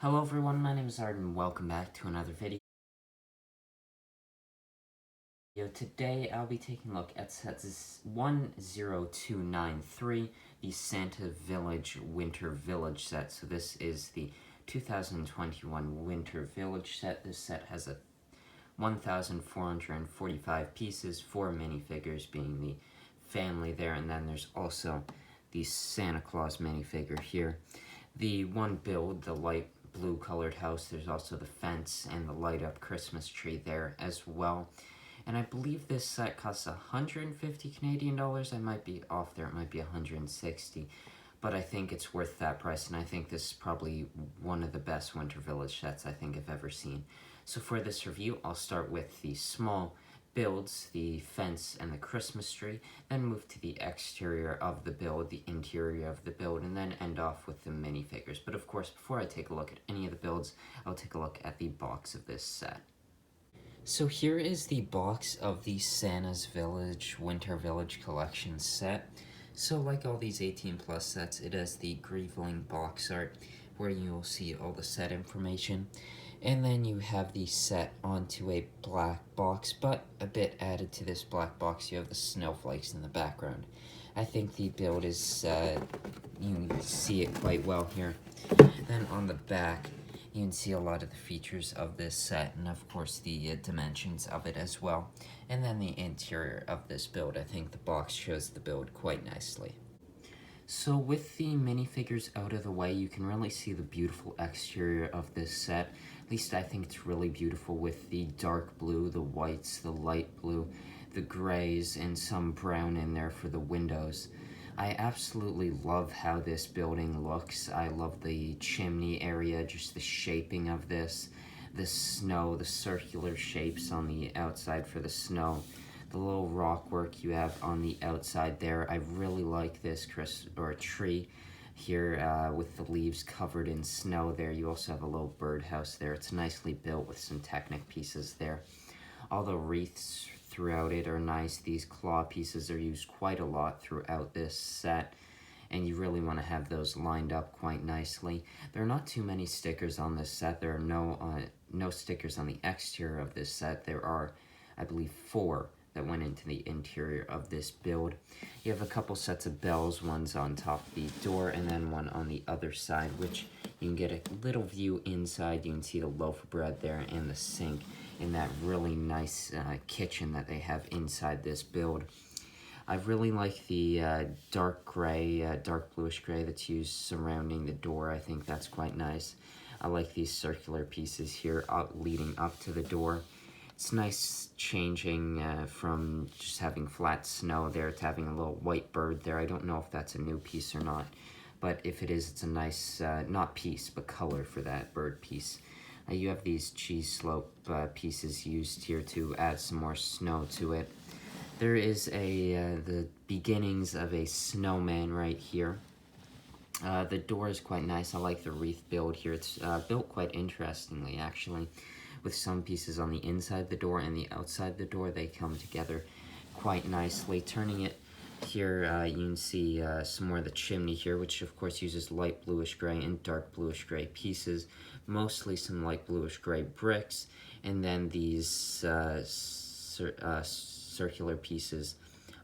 Hello everyone, my name is Zard and welcome back to another video. Today I'll be taking a look at sets 10293, the Santa Village Winter Village set. So this is the 2021 Winter Village set. This set has a 1,445 pieces, 4 minifigures being the family there, and then there's also the Santa Claus minifigure here. The one build, the light blue colored house, there's also the fence and the light up Christmas tree there as well. And I believe this set costs 150 Canadian dollars. I might be off there, it might be 160. But I think it's worth that price, and I think this is probably one of the best Winter Village sets I think I've ever seen. So for this review, I'll start with the small builds, the fence and the Christmas tree, then move to the exterior of the build, the interior of the build, and then end off with the minifigures. But of course, before I take a look at any of the builds, I'll take a look at the box of this set. So here is the box of the Santa's Village Winter Village Collection set. So like all these 18 plus sets, it has the Grieveling box art where you'll see all the set information. And then you have the set onto a black box, but a bit added to this black box, you have the snowflakes in the background. I think the build is, you can see it quite well here. Then on the back, you can see a lot of the features of this set, and of course the dimensions of it as well. And then the interior of this build, I think the box shows the build quite nicely. So with the minifigures out of the way, you can really see the beautiful exterior of this set. At least I think it's really beautiful with the dark blue, the whites, the light blue, the grays, and some brown in there for the windows. I absolutely love how this building looks. I love the chimney area, just the shaping of this, the snow, the circular shapes on the outside for the snow, the little rock work you have on the outside there. I really like this tree here with the leaves covered in snow there. You also have a little birdhouse there. It's nicely built with some Technic pieces there. All the wreaths throughout it are nice. These claw pieces are used quite a lot throughout this set, and you really want to have those lined up quite nicely. There are not too many stickers on this set. There are no stickers on the exterior of this set. There are, I believe, 4 that went into the interior of this build. You have a couple sets of bells, one's on top of the door and then one on the other side, which you can get a little view inside. You can see the loaf of bread there and the sink in that really nice kitchen that they have inside this build. I really like the dark gray, dark bluish gray that's used surrounding the door. I think that's quite nice. I like these circular pieces here leading up to the door. It's nice changing from just having flat snow there to having a little white bird there. I don't know if that's a new piece or not, but if it is, it's a nice, not piece, but color for that bird piece. You have these cheese slope pieces used here to add some more snow to it. There is the beginnings of a snowman right here. The door is quite nice. I like the wreath build here. It's built quite interestingly, actually, with some pieces on the inside the door and the outside the door. They come together quite nicely. Turning it here, you can see some more of the chimney here, which of course uses light bluish gray and dark bluish gray pieces, mostly some light bluish gray bricks, and then these circular pieces,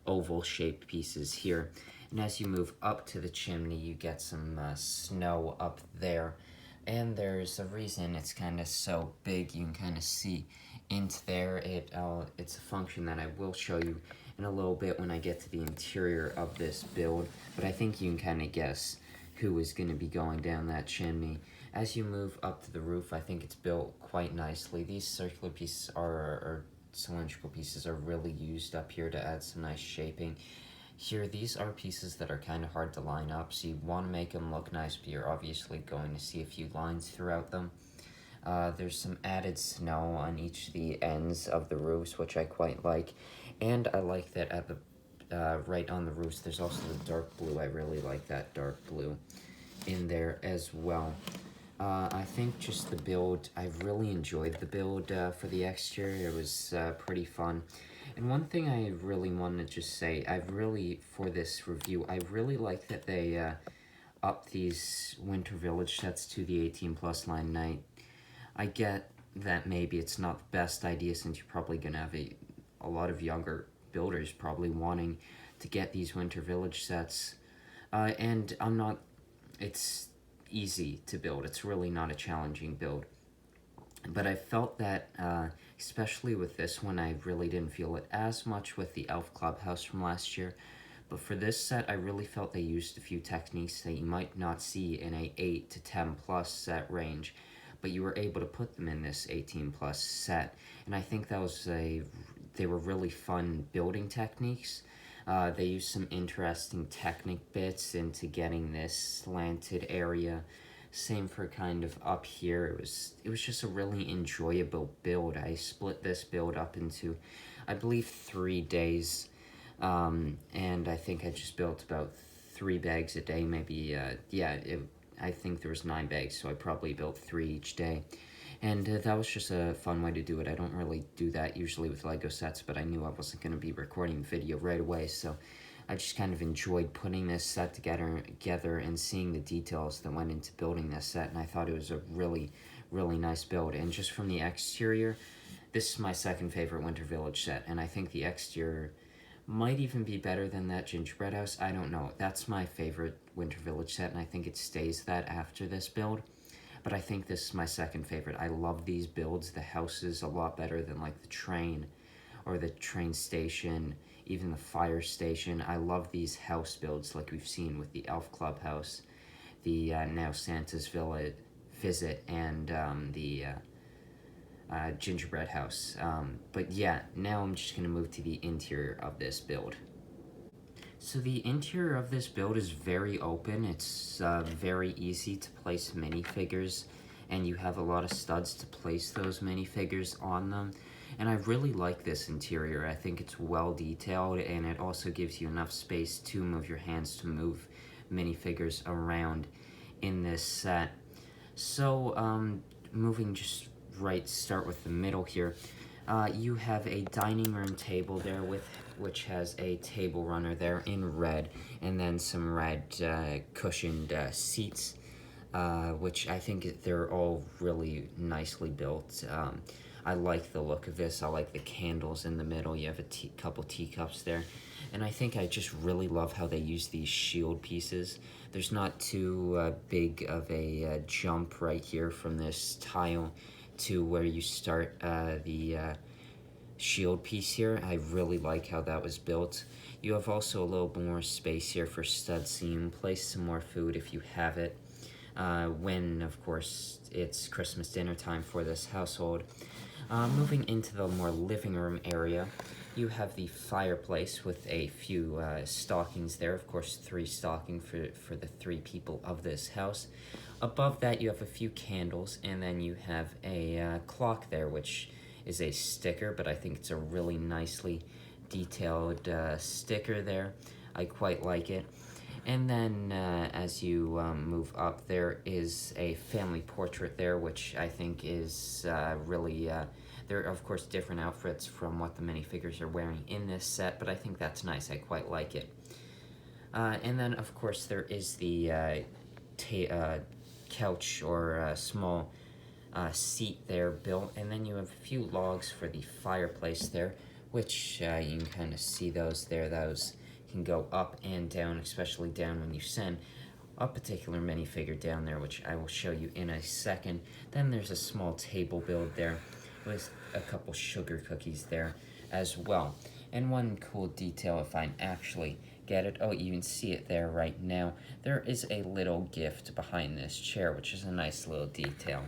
oval shaped pieces here. And as you move up to the chimney, you get some snow up there. And there's a reason it's kind of so big. You can kind of see into there. It's a function that I will show you in a little bit when I get to the interior of this build. But I think you can kind of guess who is going to be going down that chimney. As you move up to the roof, I think it's built quite nicely. These circular pieces or cylindrical pieces are really used up here to add some nice shaping. Here, these are pieces that are kind of hard to line up, so you want to make them look nice, but you're obviously going to see a few lines throughout them. There's some added snow on each of the ends of the roofs, which I quite like, and I like that at the right on the roofs, there's also the dark blue. I really like that dark blue in there as well. I think just the build, I really enjoyed the build for the exterior. It was pretty fun. And one thing I really want to just say, for this review, I really like that they up these Winter Village sets to the 18 plus line. I get that maybe it's not the best idea since you're probably going to have a lot of younger builders probably wanting to get these Winter Village sets. And it's easy to build. It's really not a challenging build. But I felt that, especially with this one, I really didn't feel it as much with the Elf Clubhouse from last year. But for this set, I really felt they used a few techniques that you might not see in a 8 to 10 plus set range, but you were able to put them in this 18 plus set. And I think they were really fun building techniques. They used some interesting technique bits into getting this slanted area. Same for kind of up here. It was just a really enjoyable build. I split this build up into, I believe, 3 days. And I think I just built about 3 bags a day, maybe, I think there was 9 bags, so I probably built 3 each day. And that was just a fun way to do it. I don't really do that usually with LEGO sets, but I knew I wasn't going to be recording the video right away, so I just kind of enjoyed putting this set together and seeing the details that went into building this set, and I thought it was a really, really nice build. And just from the exterior, this is my second favorite Winter Village set, and I think the exterior might even be better than that gingerbread house. I don't know. That's my favorite Winter Village set, and I think it stays that after this build. But I think this is my second favorite. I love these builds. The house is a lot better than like the train or the train station, even the fire station. I love these house builds like we've seen with the Elf Clubhouse, the now Santa's Visit, and the gingerbread house. But yeah, now I'm just going to move to the interior of this build. So the interior of this build is very open. It's very easy to place minifigures, and you have a lot of studs to place those minifigures on them. And I really like this interior. I think it's well detailed, and it also gives you enough space to move your hands to move minifigures around in this set. So moving just start with the middle here. You have a dining room table there which has a table runner there in red, and then some red cushioned seats, which I think they're all really nicely built. I like the look of this. I like the candles in the middle. You have a couple teacups there, and I think I just really love how they use these shield pieces. There's not too big of a jump right here from this tile to where you start the shield piece here. I really like how that was built. You have also a little more space here for studs, so you can place some more food if you have it. When, of course, it's Christmas dinner time for this household. Moving into the more living room area, you have the fireplace with a few stockings there. Of course, 3 stockings for the 3 people of this house. Above that, you have a few candles, and then you have a clock there, which is a sticker, but I think it's a really nicely detailed sticker there. I quite like it. And then as you move up, there is a family portrait there, which I think is really, there are of course different outfits from what the minifigures are wearing in this set, but I think that's nice. I quite like it. And then of course there is the couch or small seat there built, and then you have a few logs for the fireplace there, which you can kind of see those there. Those can go up and down, especially down when you send a particular minifigure down there, which I will show you in a second. Then there's a small table build there with a couple sugar cookies there as well. And one cool detail, if I actually get it, oh, you can see it there right now, there is a little gift behind this chair, which is a nice little detail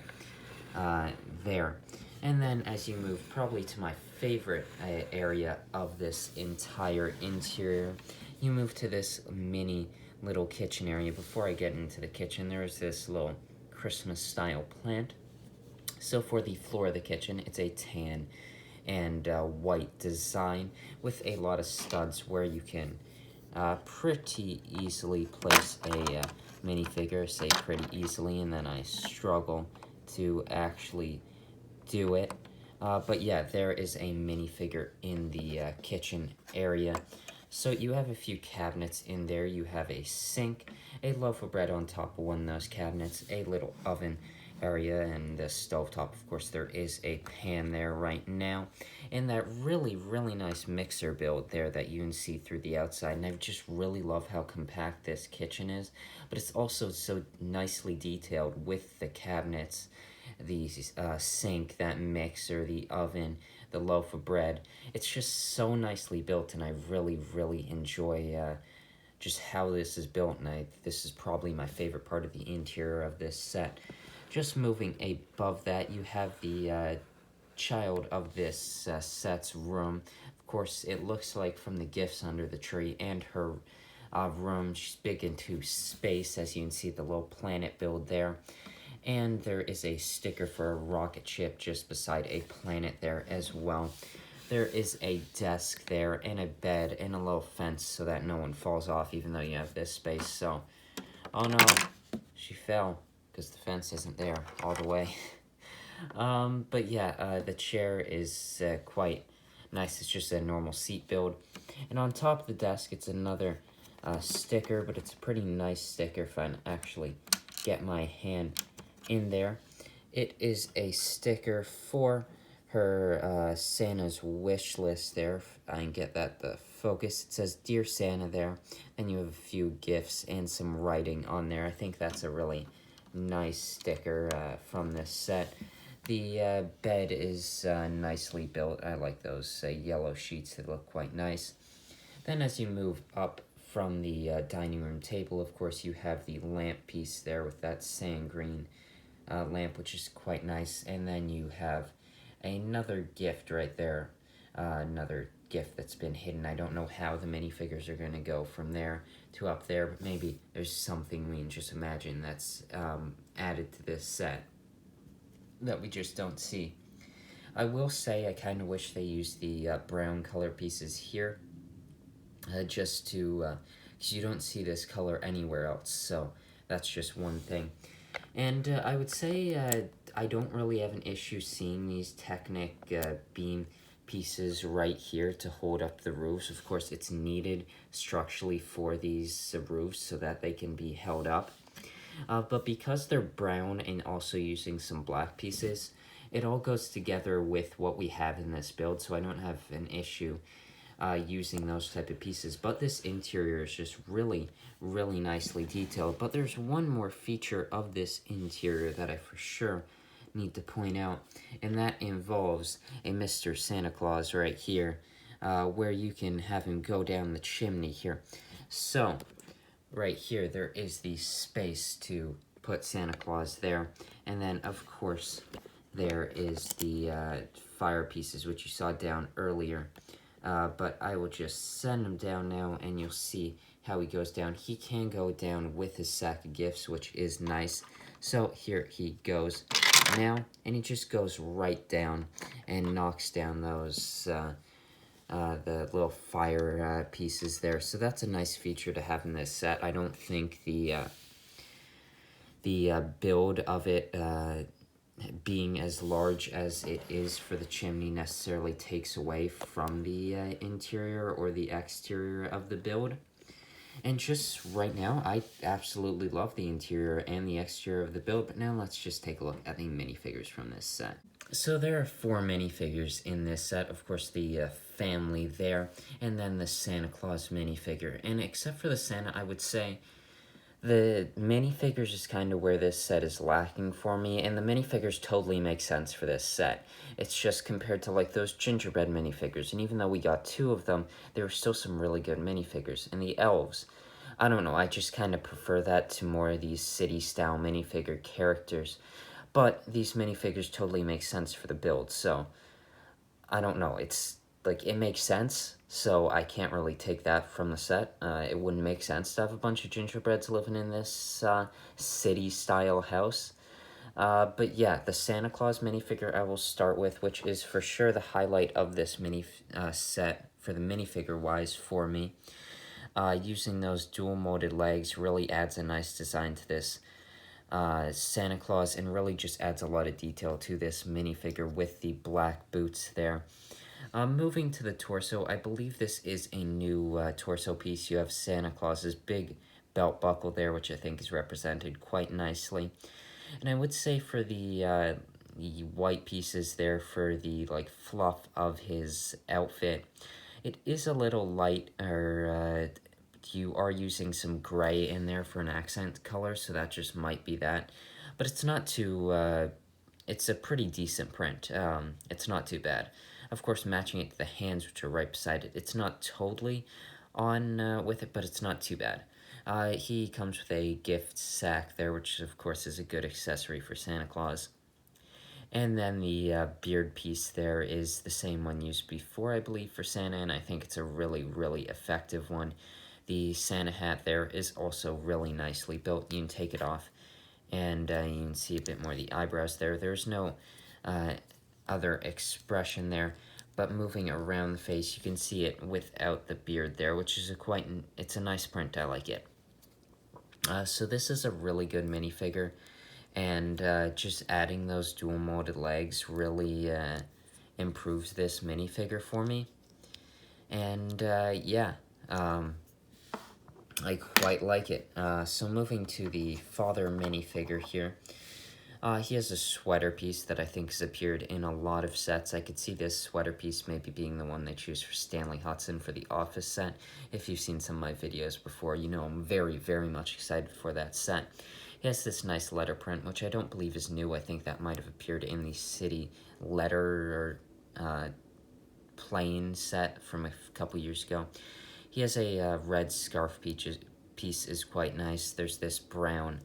there. And then as you move probably to my favorite area of this entire interior, you move to this mini little kitchen area. Before I get into the kitchen, there's this little Christmas style plant. So for the floor of the kitchen, it's a tan and white design with a lot of studs where you can pretty easily place a minifigure, say pretty easily, and then I struggle to actually do it. But yeah, there is a minifigure in the kitchen area. So you have a few cabinets in there. You have a sink, a loaf of bread on top of one of those cabinets, a little oven area, and the stovetop. Of course, there is a pan there right now, and that really nice mixer build there that you can see through the outside. And I just really love how compact this kitchen is, but it's also so nicely detailed with the cabinets, the sink, that mixer, the oven, the loaf of bread. It's just so nicely built, and I really enjoy just how this is built, and this is probably my favorite part of the interior of this set. Just moving above that, you have the child of this set's room. Of course, it looks like from the gifts under the tree and her room, she's big into space, as you can see the little planet build there. And there is a sticker for a rocket ship just beside a planet there as well. There is a desk there and a bed and a little fence so that no one falls off, even though you have this space. So, oh no, she fell because the fence isn't there all the way. But yeah, the chair is quite nice. It's just a normal seat build. And on top of the desk, it's another sticker, but it's a pretty nice sticker if I can actually get my hand in there. It is a sticker for her Santa's wish list there. If I can get that the focus. It says Dear Santa there, and you have a few gifts and some writing on there. I think that's a really nice sticker from this set. The bed is nicely built. I like those yellow sheets. They look quite nice. Then as you move up from the dining room table, of course, you have the lamp piece there with that sand green lamp, which is quite nice. And then you have another gift right there, another gift that's been hidden. I don't know how the minifigures are going to go from there to up there, but maybe there's something we can just imagine that's added to this set that we just don't see. I will say I kind of wish they used the brown color pieces here, just to, because you don't see this color anywhere else, so that's just one thing. And I would say I don't really have an issue seeing these Technic beam pieces right here to hold up the roofs. Of course, it's needed structurally for these roofs so that they can be held up. But because they're brown and also using some black pieces, it all goes together with what we have in this build, so I don't have an issue using those type of pieces. But this interior is just really nicely detailed. But there's one more feature of this interior that I for sure need to point out, and that involves a Mr. Santa Claus right here, where you can have him go down the chimney here. So right here, there is the space to put Santa Claus there. And then, of course, there is the fire pieces, which you saw down earlier. But I will just send him down now, and you'll see how he goes down. He can go down with his sack of gifts, which is nice. So here he goes now, and he just goes right down and knocks down those the little fire pieces there. So that's a nice feature to have in this set. I don't think the build of it being as large as it is for the chimney necessarily takes away from the interior or the exterior of the build. And just right now, I absolutely love the interior and the exterior of the build, but now let's just take a look at the minifigures from this set. So there are 4 minifigures in this set. Of course, the family there, and then the Santa Claus minifigure. And except for the Santa, I would say the minifigures is kind of where this set is lacking for me, and the minifigures totally make sense for this set. It's just compared to like those gingerbread minifigures, and even though we got 2 of them, there were still some really good minifigures. And the elves, I don't know, I just kind of prefer that to more of these city-style minifigure characters. But these minifigures totally make sense for the build, so I don't know, it's like, it makes sense, so I can't really take that from the set. It wouldn't make sense to have a bunch of gingerbreads living in this city-style house. But yeah, the Santa Claus minifigure I will start with, which is for sure the highlight of this mini set for the minifigure-wise for me. Using those dual-molded legs really adds a nice design to this Santa Claus, and really just adds a lot of detail to this minifigure with the black boots there. Moving to the torso, I believe this is a new torso piece. You have Santa Claus's big belt buckle there, which I think is represented quite nicely. And I would say for the white pieces there for the like fluff of his outfit, it is a little light, or you are using some gray in there for an accent color, so that just might be that. But it's not too, it's a pretty decent print. It's not too bad. Of course, matching it to the hands, which are right beside it, it's not totally on with it, but it's not too bad. He comes with a gift sack there, which of course is a good accessory for Santa Claus. And then the beard piece there is the same one used before, I believe, for Santa, and I think it's a really, really effective one. The Santa hat there is also really nicely built. You can take it off, and you can see a bit more of the eyebrows there. There's no other expression there, but moving around the face, you can see it without the beard there, which is it's a nice print. I like it. So this is a really good minifigure, and just adding those dual molded legs really improves this minifigure for me. And yeah, I quite like it. So moving to the father minifigure here. He has a sweater piece that I think has appeared in a lot of sets. I could see this sweater piece maybe being the one they choose for Stanley Hudson for the Office set. If you've seen some of my videos before, you know I'm very, very much excited for that set. He has this nice letter print, which I don't believe is new. I think that might have appeared in the City Letter or plain set from a couple years ago. He has a red scarf piece is quite nice. There's this brown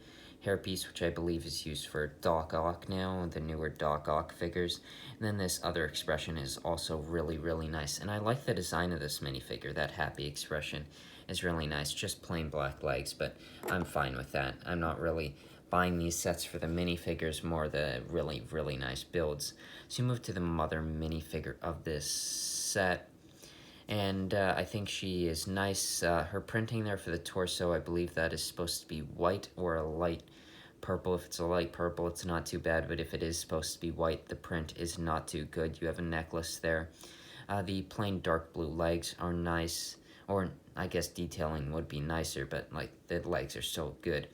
hairpiece, which I believe is used for Doc Ock now, the newer Doc Ock figures. And then this other expression is also really, really nice. And I like the design of this minifigure. That happy expression is really nice. Just plain black legs, but I'm fine with that. I'm not really buying these sets for the minifigures, more the really, really nice builds. So you move to the mother minifigure of this set. And I think she is nice. Her printing there for the torso, I believe that is supposed to be white or a light purple. If it's a light purple, it's not too bad, but if it is supposed to be white, the print is not too good. You have a necklace there. The plain dark blue legs are nice, or I guess detailing would be nicer, but like the legs are so good.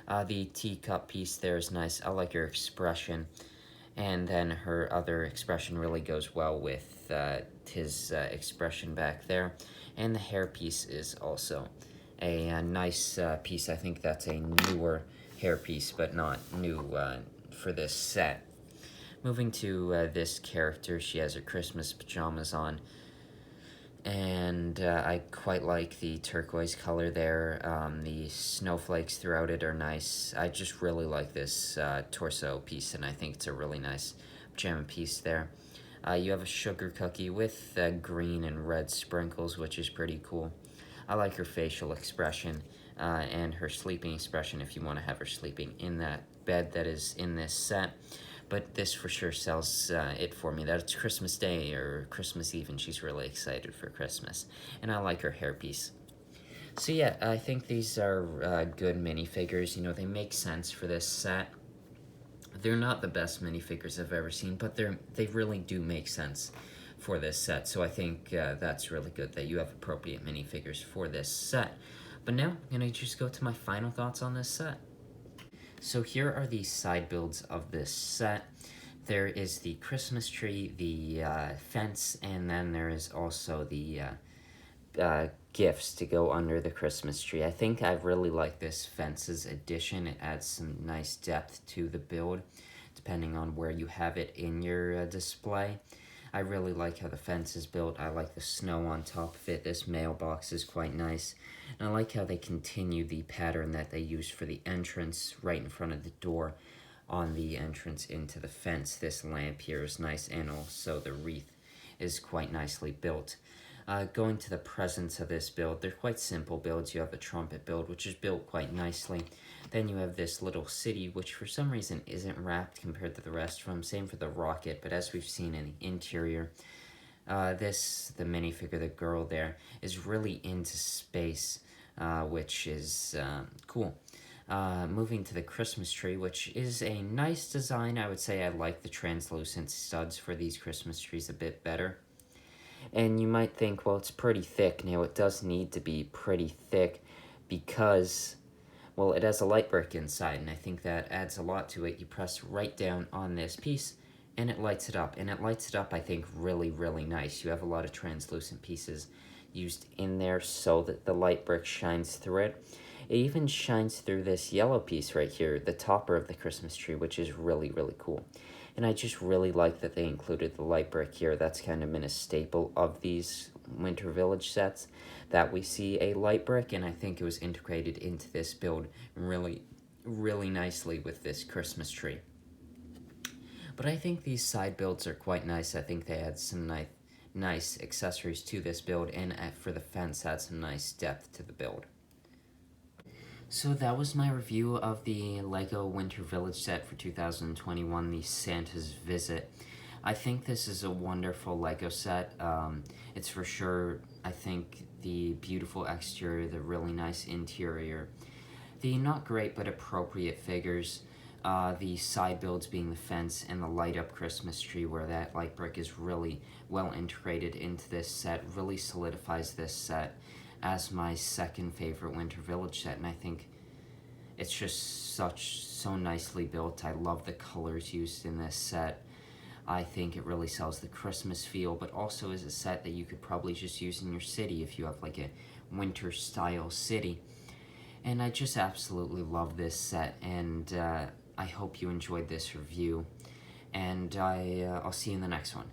The teacup piece there is nice. I like her expression. And then her other expression really goes well with his expression back there. And the hair piece is also a nice piece. I think that's a newer hair piece, but not new for this set. Moving to this character, she has her Christmas pajamas on. And I quite like the turquoise color there. The snowflakes throughout it are nice. I just really like this torso piece, and I think it's a really nice pajama piece there. You have a sugar cookie with green and red sprinkles, which is pretty cool. I like her facial expression and her sleeping expression if you want to have her sleeping in that bed that is in this set. But this for sure sells it for me. That it's Christmas Day or Christmas Eve, and she's really excited for Christmas. And I like her hairpiece. So yeah, I think these are good minifigures. You know, they make sense for this set. They're not the best minifigures I've ever seen, but they really do make sense for this set. So I think that's really good that you have appropriate minifigures for this set. But now, I'm going to just go to my final thoughts on this set. So here are the side builds of this set. There is the Christmas tree, the fence, and then there is also the gifts to go under the Christmas tree. I think I really like this fences addition. It adds some nice depth to the build, depending on where you have it in your display. I really like how the fence is built. I like the snow on top of it. This mailbox is quite nice. And I like how they continue the pattern that they used for the entrance right in front of the door on the entrance into the fence. This lamp here is nice, and also the wreath is quite nicely built. Going to the presents of this build, they're quite simple builds. You have a trumpet build, which is built quite nicely. Then you have this little city, which for some reason isn't wrapped compared to the rest of them. Same for the rocket, but as we've seen in the interior, the minifigure, the girl there, is really into space, which is cool. Moving to the Christmas tree, which is a nice design. I would say I like the translucent studs for these Christmas trees a bit better. And you might think, well, it's pretty thick. Now, it does need to be pretty thick because, well, it has a light brick inside, and I think that adds a lot to it. You press right down on this piece, and it lights it up. And it lights it up, I think, really, really nice. You have a lot of translucent pieces used in there so that the light brick shines through it. It even shines through this yellow piece right here, the topper of the Christmas tree, which is really, really cool. And I just really like that they included the light brick here. That's kind of been a staple of these Winter Village sets, that we see a light brick, and I think it was integrated into this build really, really nicely with this Christmas tree. But I think these side builds are quite nice. I think they add some nice accessories to this build, and for the fence add some nice depth to the build. So that was my review of the LEGO Winter Village set for 2021, the Santa's Visit. I think this is a wonderful LEGO set. It's for sure, I think, the beautiful exterior, the really nice interior, the not great but appropriate figures, the side builds being the fence and the light up Christmas tree, where that light brick is really well integrated into this set, really solidifies this set as my second favorite Winter Village set, and I think it's just so nicely built. I love the colors used in this set. I think it really sells the Christmas feel, but also is a set that you could probably just use in your city if you have like a winter style city. And I just absolutely love this set, and I hope you enjoyed this review, and I'll see you in the next one.